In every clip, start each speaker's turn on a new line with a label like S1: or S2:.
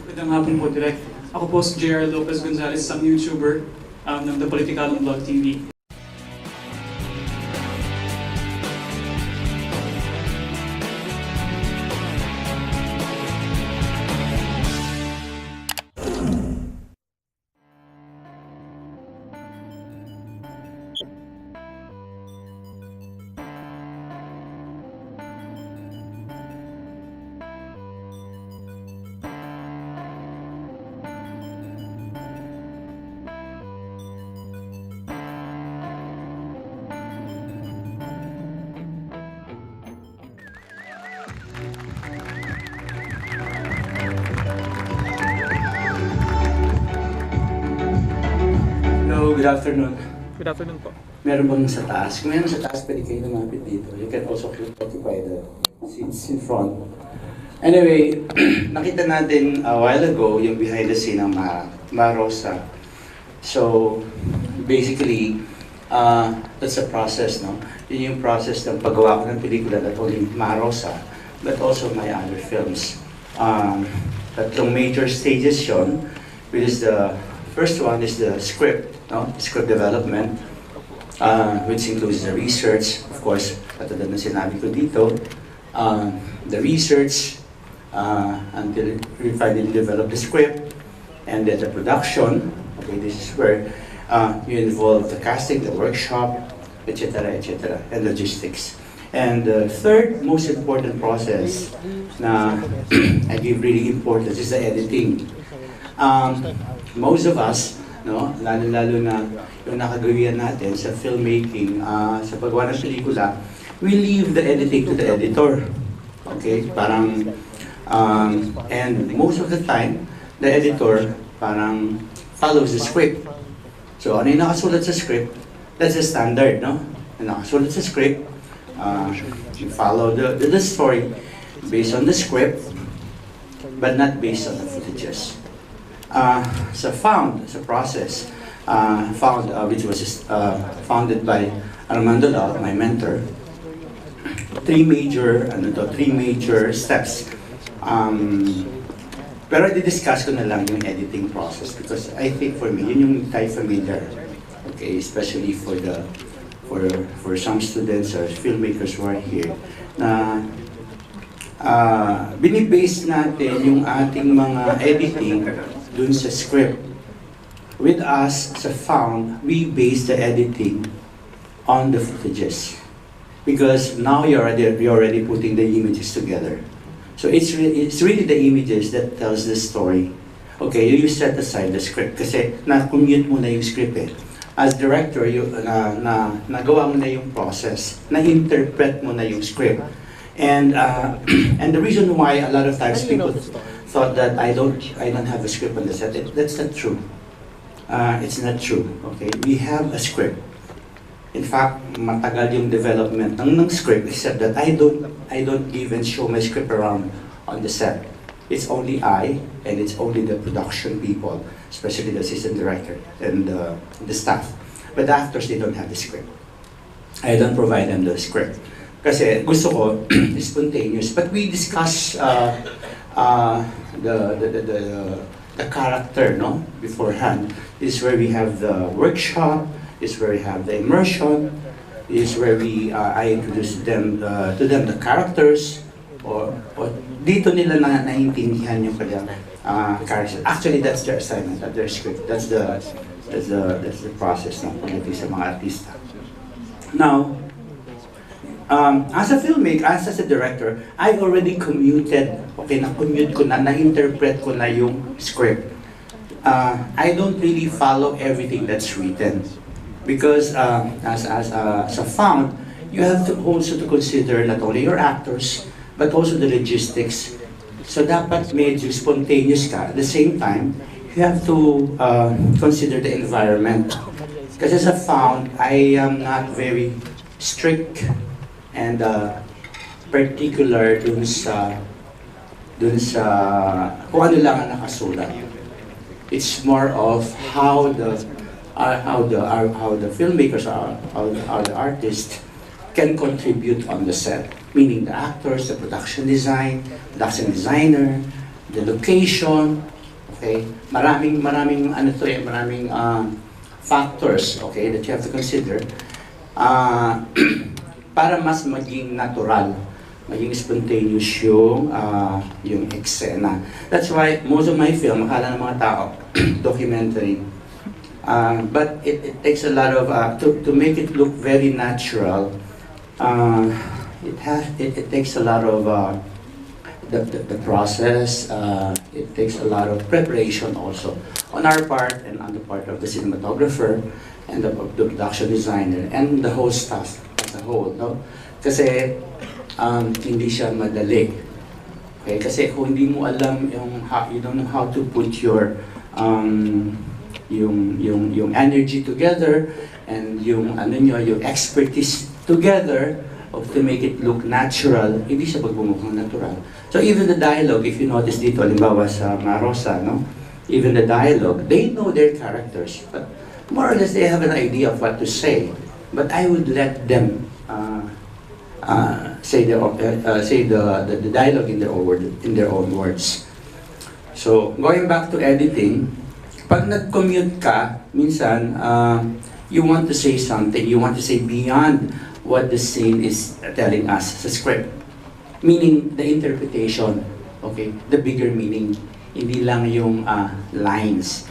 S1: Magandang hapon po, Direk. Ako po si JR Lopez Gonzalez, isang YouTuber ng the PoliTikalon Vlog TV.
S2: Hello, good afternoon.
S1: Good afternoon po.
S2: Meron bang sa taas? Kung meron sa taas, pwede kayo lumapit dito. You can also occupy the seats in front. Anyway, nakita natin a while ago yung behind the scene ng Rosa. So, basically, that's a process, no? Yun yung process ng paggawa ko ng pelikula, not only Rosa, but also my other films. Tatlong major stages yun, which is the first one is the script, no? Script development, which includes the research, of course, katulad na sinabi ko dito, the research until we finally develop the script, and then the production. Okay, this is where you involve the casting, the workshop, etc., etc., and logistics. And the third most important process na I give really importance is the editing. Most of us, no, lalo-lalo na yung nakagawian natin sa filmmaking, sa paggawa ng pelikula, we leave the editing to the editor. Okay? Parang, and most of the time, the editor parang follows the script. So, ano yung nakasulat sa script? That's the standard, no? Yung nakasulat sa script, you follow the story based on the script, but not based on the footages. Sa process, which was founded by Armando Lau, my mentor, three major steps. Pero i-discuss ko na lang yung editing process because I think for me, yun yung tayo familiar. Okay, especially for some students or filmmakers who are here, na binibase natin yung ating mga editing dun sa script. With us, sa found, we base the editing on the footages. Because now you're already putting the images together. So it's really the images that tells the story. Okay, you set aside the script kasi na-commute mo na yung script eh. As director, nagawa mo na yung process, na-interpret mo na yung script. And the reason why a lot of times people thought that I don't have a script on the set, that's not true. It's not true. Okay, we have a script. In fact, matagal yung development ng script, except that I don't even show my script around on the set. It's only I, and it's only the production people, especially the assistant director and the staff. But the actors, they don't have the script. I don't provide them the script. Kasi gusto ko spontaneous. But we discuss the character, no, beforehand. This is where we have the workshop. This is where we have the immersion. This is where I introduce them the characters. Or dito nila naiintindihan yung kanyang character. Actually, that's their assignment, that's their script. That's the process ng pagdating sa mga artista. Now, as a filmmaker, as a director, I already commuted. Okay, na-commute ko na-interpret ko na yung script. I don't really follow everything that's written. Because as a found, you have to also to consider not only your actors, but also the logistics. So dapat medyo spontaneous ka. At the same time, you have to consider the environment. Kasi as a found, I am not very strict and particular dun sa kung ano lang ang nakasulat. It's more of how the filmmakers, how the artists can contribute on the set. Meaning the actors, the production designer, the location, okay? Maraming ano to eh, maraming factors, okay, that you have to consider para mas maging natural, maging spontaneous yung eksena. That's why most of my film, akala ng mga tao, documentary. But it takes a lot of, to make it look very natural, it takes a lot of the process, it takes a lot of preparation also on our part and on the part of the cinematographer and the production designer and the whole staff as a whole, no? Kasi hindi siya madali. Okay? Kasi kung hindi mo alam you don't know how to put your yung energy together and yung yung expertise together to make it look natural, hindi siya pagbumukhang natural. So even the dialogue, if you notice dito, halimbawa sa Marosa, no? Even the dialogue, they know their characters, but more or less they have an idea of what to say. But I would let them say the dialogue in their own words. So going back to editing, pag nag-commute ka, minsan you want to say something, you want to say beyond what the scene is telling us sa script. Meaning the interpretation, okay, the bigger meaning, hindi lang yung lines.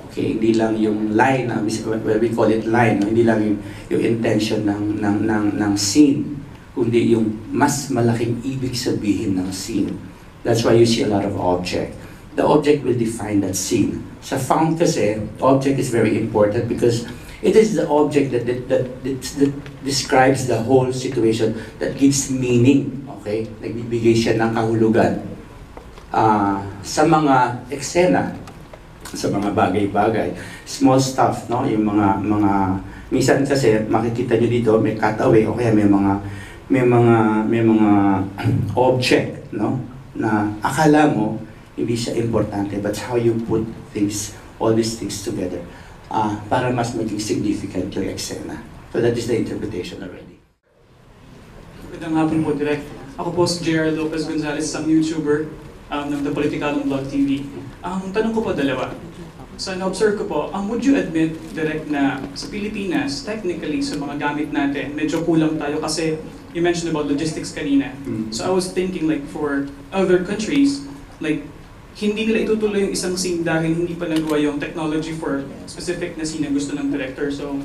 S2: Okay, hindi lang yung line, well, we call it line, no? Hindi lang yung intention ng scene, kundi yung mas malaking ibig sabihin ng scene. That's why you see a lot of object. The object will define that scene. Sa found kasi, object is very important because it is the object that describes the whole situation, that gives meaning. Okay? Nagbibigay siya ng kahulugan sa mga eksena, sa mga bagay-bagay, small stuff, no? Yung mga minsan kasi makikita nyo dito may cutaway o kaya may mga object, no? Na akala mo hindi siya importante, but how you put things, all these things together para mas maging significant yung eksena. So that is the interpretation already.
S1: Magandang hapon po, Direk. Ako po si JR Lopez Gonzalez, isang YouTuber ng The PoliTikalon Vlog TV. Tanong ko po dalawa. So na-observe ko po, would you admit, Direk, na sa Pilipinas, technically sa mga gamit natin, medyo kulang tayo kasi you mentioned about logistics kanina. So I was thinking like for other countries, like hindi nila itutuloy yung isang scene dahil hindi pa nagawa yung technology for specific na scene na gusto ng director. So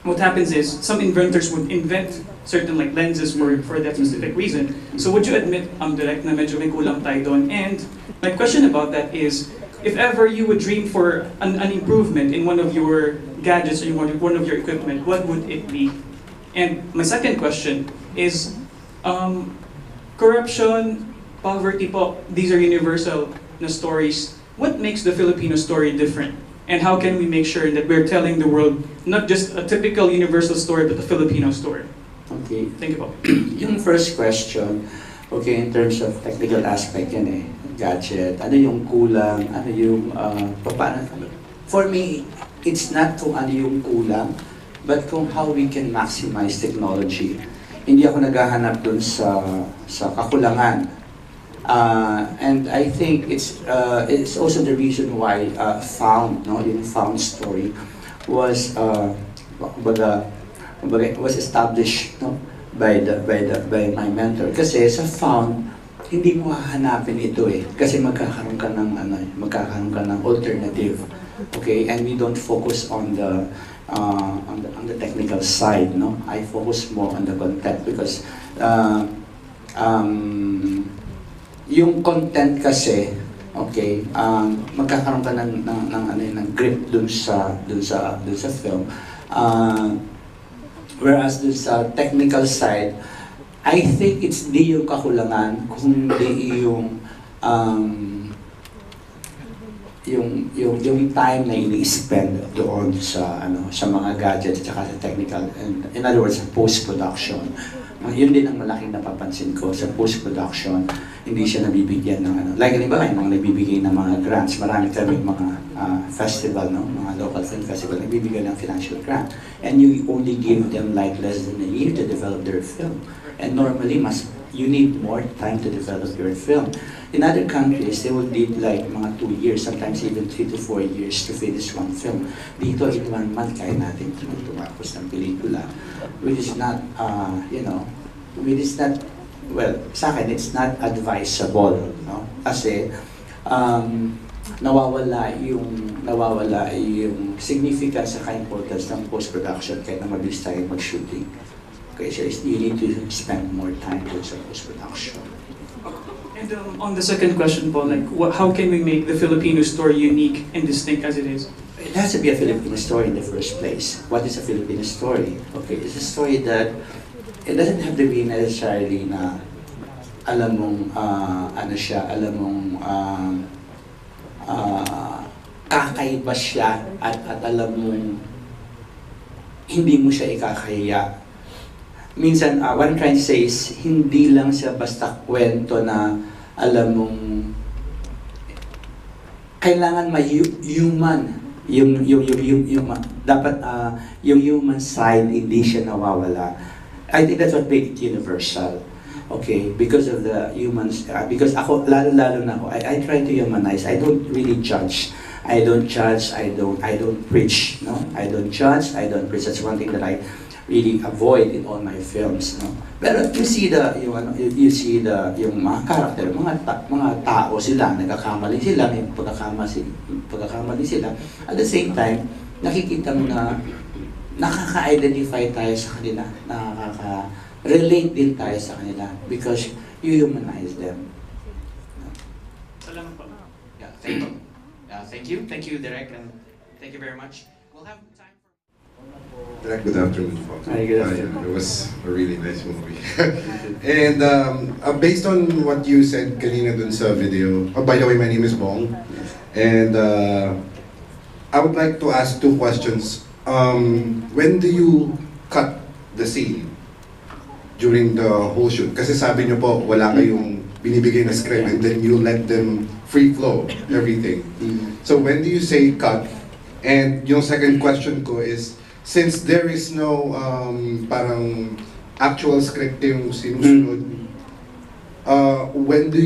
S1: what happens is some inventors would invent certain like lenses for that specific reason. So would you admit, Direk, na medyo may kulang tayo doon? And my question about that is, if ever you would dream for an improvement in one of your gadgets or one of your equipment, what would it be? And my second question is, corruption, poverty po, these are universal na stories. What makes the Filipino story different? And how can we make sure that we're telling the world not just a typical universal story, but a Filipino story?
S2: Okay.
S1: Thank you po.
S2: Yung first question, okay, in terms of technical aspect yan eh, gadget, ano yung kulang, ano yung, paano, for me, it's not kung ano yung kulang, but kung how we can maximize technology. Hindi ako naghahanap dun sa kakulangan. And I think it's also the reason why found, no, yung found story was was established, no, by my mentor. Kasi sa found, hindi mo hahanapin ito eh, kasi magkakaroon ka ng alternative. Okay, and we don't focus on the technical side, no. I focus more on the content because yung content kasi, okay, magkakaroon ka ng grip dun sa film. Whereas dun sa technical side, I think it's di yung kakulangan, kundi yung time na ini-spend doon sa mga gadgets at saka sa technical, and in other words, post-production. Yun din ang malaking napapansin ko sa post-production, hindi siya nabibigyan ng like halimbawa yung mga nagbibigay ng mga grants, marami kaming mga festival, no, mga local film festival, nagbibigay ng financial grant, and you only give them like less than a year to develop their film, and normally you need more time to develop your film. In other countries, they will need like mga 2 years, sometimes even 3 to 4 years to finish one film. Dito, in 1 month, kaya natin tumapos ng pelikula. Which is not, which is not, well, sa akin, it's not advisable, no? Kasi, nawawala yung significance sa importance ng post-production kahit na mabilis tayo mag-shooting. Okay, so you need to spend more time with sa post-production.
S1: And on the second question po, like, how can we make the Filipino story unique and distinct as it is?
S2: It has to be a Filipino story in the first place. What is a Filipino story? Okay, it's a story that it doesn't have to be necessarily na alam mong kakaiba siya at alam mong hindi mo siya ikakahiya. Minsan, what I'm trying to say is, hindi lang siya basta kwento na alam mong kailangan human dapat yung human side hindi siya nawawala. I think that's what makes it universal. Okay, because of the humans, because ako, lalo na ako, I try to humanize. I don't really judge. I don't preach, no? I don't judge, I don't preach. That's one thing that I really avoid in all my films, no? Pero you see yung mga character, mga tao sila, nagkakamali sila, may pagkakamali sila. At the same time, nakikita mo na nakaka-identify tayo sa kanila, relate din tayo sa kanila because you humanize them.
S1: Salamat po.
S2: Yeah, thank you, Direk, and thank you very much. We'll have time for...
S3: Direk, good afternoon.
S2: Hi, good afternoon.
S3: It was a really nice movie. And based on what you said kanina dun sa video, by the way, my name is Bong, and I would like to ask 2 questions. When do you cut the scene? During the whole shoot? Kasi sabi niyo po, wala kayong binibigay na script and then you let them free flow everything. So when do you say cut? And yung second question ko is, since there is no parang actual script yung sinusunod, where do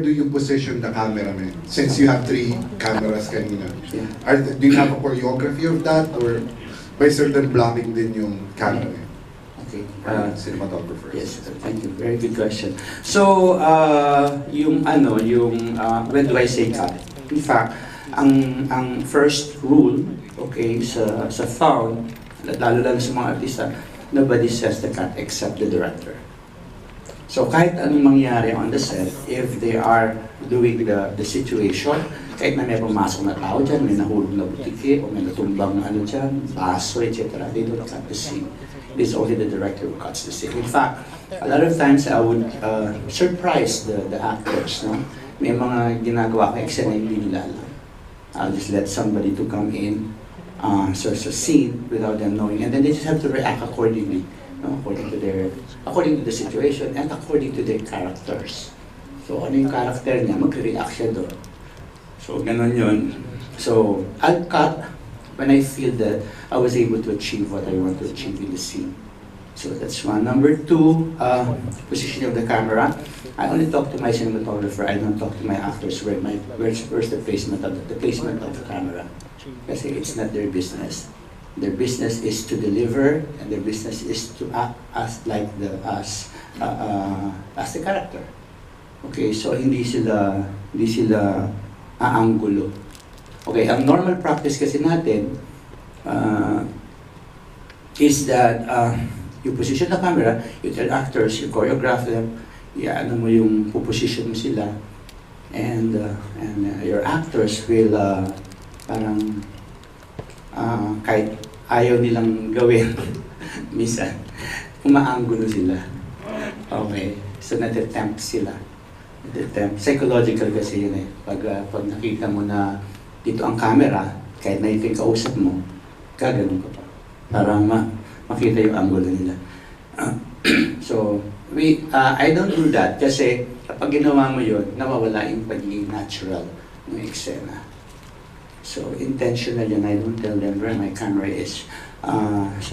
S3: you position the cameraman? Since you have 3 cameras kanina. Do you have a choreography of that or by certain blocking din yung cameraman?
S2: Okay.
S3: Cinematographer.
S2: Yes, thank you. Very good question. So, when do I say cut? In fact, ang first rule, okay, sa film, lalo sa mga artista, nobody says the cut except the director. So kahit anong mangyari on the set, if they are doing the situation, kahit na may pumasok na tao dyan, may nahulog na butiki, o may natumbang dyan, baso, etc., they don't cut the scene. It is only the director who cuts the scene. In fact, a lot of times I would surprise the actors. No? May mga ginagawa ko eksena hindi nila alam. I'll just let somebody to come in, so scene without them knowing, and then they just have to react accordingly, no? According to the situation and according to their characters. So ano yung character niya, magre-react siya doon. So ganun yun. So I'll cut when I feel that I was able to achieve what I want to achieve in the scene. So that's one. Number 2, positioning of the camera. I only talk to my cinematographer. I don't talk to my actors where's the placement of the camera. Kasi it's not their business. Their business is to deliver, and their business is to act as the character. Okay, so hindi sila aangulo. Okay, ang normal practice kasi natin is that you position the camera, you tell actors, you choreograph them, ano mo yung puposition mo sila, and your actors will parang kahit ayaw nilang gawin, minsan, umaanggulo sila. Okay, so natitempt sila. Psychological kasi yun eh. Pag nakita mo na dito ang camera, kahit na ito yung kausap mo, gaganon ka pa. Para makita yung angulo nila. So, I don't do that kasi kapag ginawa mo yun, nawawala yung pagiging natural ng eksena. So, intentional yun. I don't tell them where my camera is.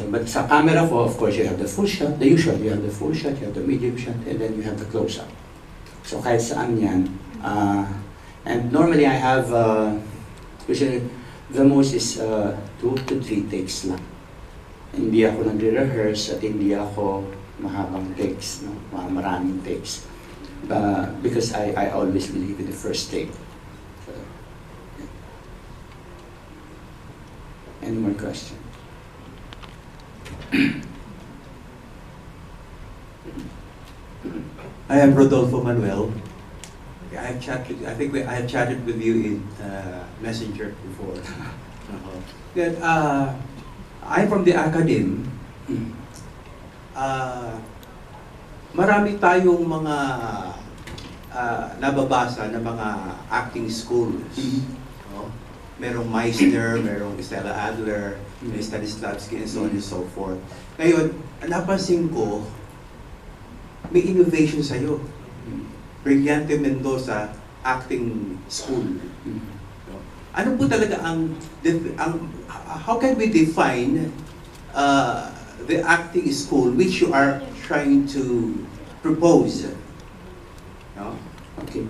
S2: But sa camera ko, of course, you have the full shot, the usual. You have the full shot, you have the medium shot, and then you have the close-up. So kahit saan yan. And normally I have, usually the most is 2 to 3 takes lang. Hindi ako nagre-rehearse at hindi ako mahabang takes, no? Maraming takes. Because I always believe in the first take. So, yeah. Any more questions?
S4: I am Rodolfo Manuel. I have chatted with you in Messenger before. Then, I'm from the academe. Marami tayong mga nababasa na mga acting schools. No? Merong Meissner, merong Stella Adler, may Stanislavski, and so on and so forth. Ngayon, napansin ko, may innovation sa'yo. Brillante Mendoza Acting School. No? Ano po talaga how can we define the acting school which you are trying to propose? No?
S2: Okay.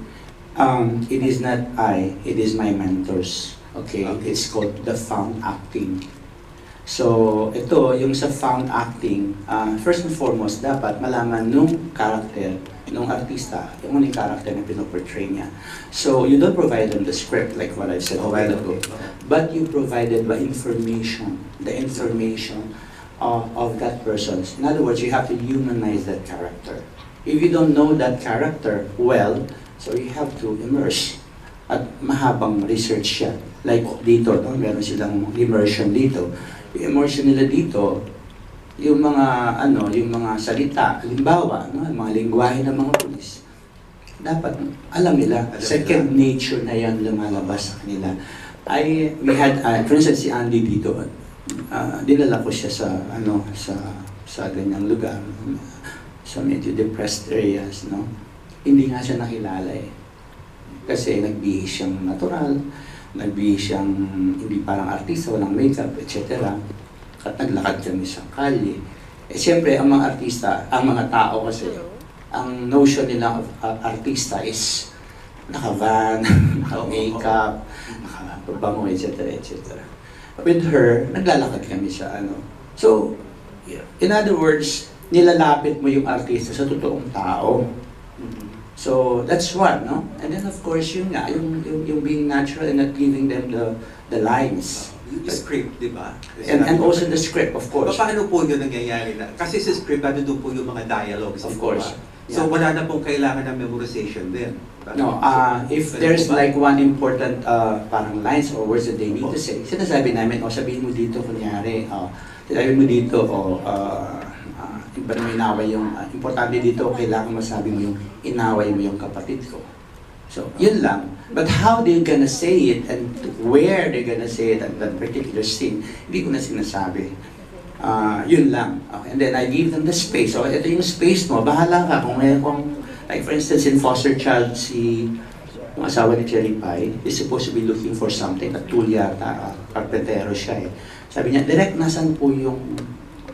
S2: It is not I, it is my mentors. Okay? It's called the found acting. So, ito, yung sa found acting, first and foremost, dapat malaman nung character, nung artista, yung uning character na pinoportray niya. So, you don't provide them the script, like what I said a while ago, but you provided the information of that person. In other words, you have to humanize that character. If you don't know that character well, so you have to immerse. At mahabang research siya. Like dito, no? Meron silang immersion dito. Yung immersion nila dito, yung mga yung mga salita, halimbawa, no, yung mga lingwahe ng mga pulis, dapat alam nila. Second nature na yan lumalabas sa kanila. We had, for instance, si Andy dito, dinala ko siya sa ganyang lugar, sa medyo depressed areas, no? Hindi nga siya nakilala eh. Kasi nagbihis siyang natural, nagbihis siyang hindi parang artista, walang makeup, etc. At naglakad kami sa kalye. Eh siyempre, ang mga artista, ang mga tao kasi, ang notion nila of artista is naka-van, naka-makeup, naka-pabango, etc. etc. With her, naglalakad kami sa So, in other words, nilalapit mo yung artista sa totoong tao. So, that's one, no? And then of course, yung being natural and not giving them the lines.
S4: Yung script, di ba?
S2: And also the script, of course.
S4: Paano po yun nangyayari? Kasi sa script, ano doon po yung mga dialogues?
S2: Of course.
S4: So, wala na pong kailangan ng memorization din.
S2: No, if there's like one important parang lines or words that they need to say, sinasabi namin, sabihin mo dito, kunyari, sabihin mo dito, iba na inaway yung, importante dito, kailangan masabi mo yung inaway mo yung kapatid ko. So, yun lang. But how they're gonna say it and where they're gonna say it at that particular scene, hindi ko na sinasabi. Yun lang. Okay. And then I give them the space. So, ito yung space mo, bahala ka kung like for instance, in Foster Child, yung asawa ni Cherry Pie is supposed to be looking for something, at tool yata, karpentero siya eh. Sabi niya, Direk, nasan po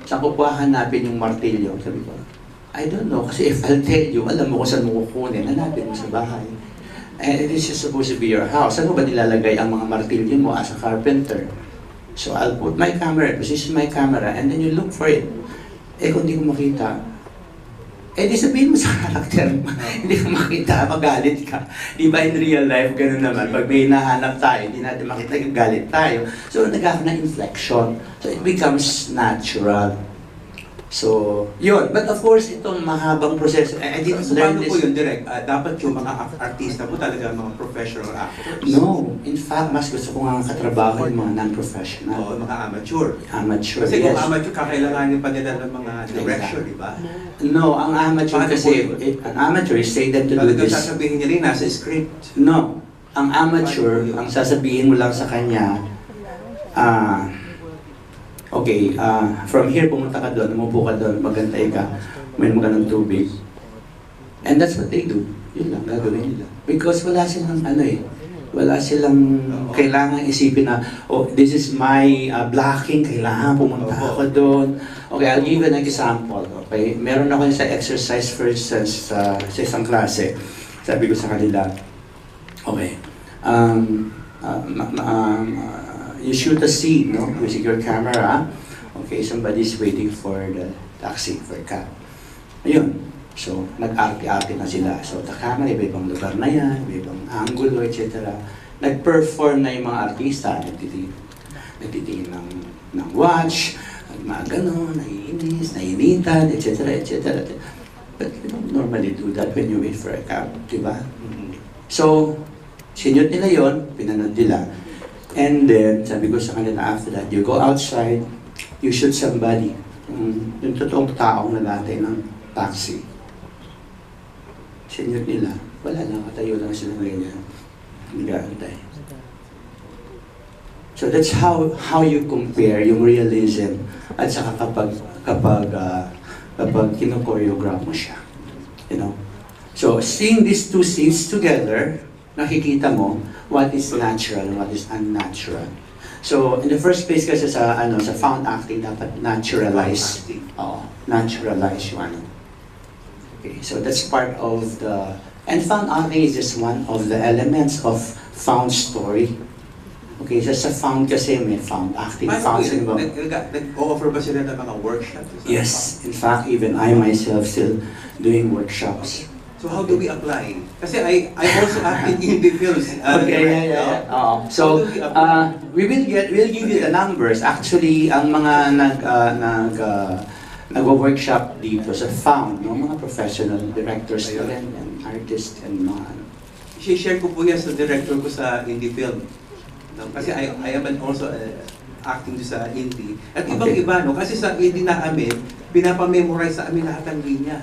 S2: saan ko po hanapin yung martilyo? Sabi ko, I don't know, kasi if I'll tell you, alam mo kung saan mo kukunin, hanapin mo sa bahay. And this is supposed to be your house. Saan mo ba nilalagay ang mga martilyo mo as a carpenter? So I'll put my camera, position my camera, and then you look for it. Eh kung di ko makita, di sabihin mo sa karakter mo, hindi ko makita, magalit ka. Di ba in real life, ganun naman. Pag may hinahanap tayo, hindi natin makita, galit tayo. So nagkakaroon na inflection. So it becomes natural. So, yun. But of course, itong mahabang proseso, I didn't learn
S4: paano
S2: this.
S4: po yun, Direk? Dapat yung mga artista po talaga mga professional actors?
S2: No. In fact, mas gusto ko nga katrabaho yung mga non-professional.
S4: O mga amateur.
S2: Amateur,
S4: Kasi
S2: yes.
S4: kung amateur, kakailanganin pa nila ng mga direction, di ba?
S2: No, ang amateur
S4: Paano
S2: kasi,
S4: po
S2: ang amateur is say them to do
S4: Talagang
S2: this.
S4: sasabihin niya rin, nasa script.
S2: No. Ang amateur, ang sasabihin mo lang sa kanya, okay, from here pumunta ka doon, umupo ka doon, magantay ka, may magandang tubig. And that's what they do. Yun lang, gagawin nila. Because wala silang wala silang kailangan isipin na, this is my blocking, kailangan pumunta ako doon. Okay, I'll give an example. Okay, meron ako sa exercise for instance sa isang klase. Sabi ko sa kanila, okay, you shoot a scene, no? Using your camera. Okay, somebody's waiting for the taxi, for a cab. Ayun. So, nag-arte-arte na sila. So, the camera, iba-ibang lugar na yan, iba-ibang angulo, etc. Nag-perform na yung mga artista, nagtitingin ng watch, nagmagano, naiinis, nainitan, etc. etc. But you don't normally do that when you wait for a cab, di ba? So, sinute nila yon, pinanood nila. And then, sabi ko sa kanila after that, you go outside, you shoot somebody. Yung totoong taong nalatay ng taxi. Sinute nila, wala lang, katayo lang sila ganyan. Nag-aantay. So that's how you compare yung realism at saka kapag kino-choreograph mo siya. You know? So seeing these two scenes together, nakikita mo what is natural and what is unnatural. So in the first place kasi sa found acting dapat naturalize. Naturalize yung ano. Okay, so that's part of the and found acting is just one of the elements of found story. Okay, so sa found kasi may found acting, found cinema.
S4: Nag-offer ba sila ng mga workshops?
S2: Yes, in fact, even I myself still doing workshops.
S4: So how do we apply? Kasi I also act in indie films.
S2: Okay, yeah. So we'll give you the numbers. Actually, ang mga nag-workshop dito sa found, no, mga professional directors and artists and mga
S4: I-share ko po yan sa director ko sa indie film. No? Kasi I am also acting sa indie. At ibang-iba, no? Kasi sa indie na amin, pinapamemorize sa amin lahat ng linya.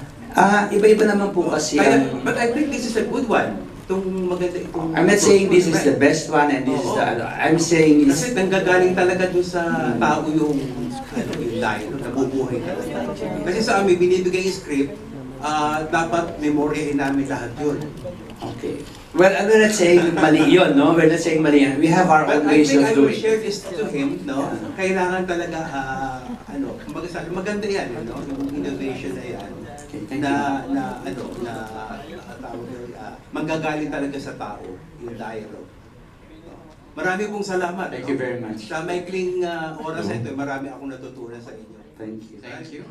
S2: Iba-iba naman po kasi.
S4: But I think this is a good one.
S2: I'm not saying this is the best one and this is the I'm saying
S4: kasi nanggagaling talaga dun sa tao yung dialogue, nabubuhay talaga. Kasi sa amin, binibigay yung script, dapat memoryahin namin lahat yun.
S2: Okay. Well, I'm not saying mali yun, no? We're not saying mali yan. We have our own ways of
S4: I
S2: doing
S4: will share this to him, no? Kailangan talaga, maganda yan, no? Yung innovation na yan. Manggagaling talaga sa tao, yung dialogue. Marami pong salamat.
S2: Thank you very much.
S4: Sa maikling oras ito, marami akong natutunan sa inyo.
S2: Thank you.
S1: Thank you.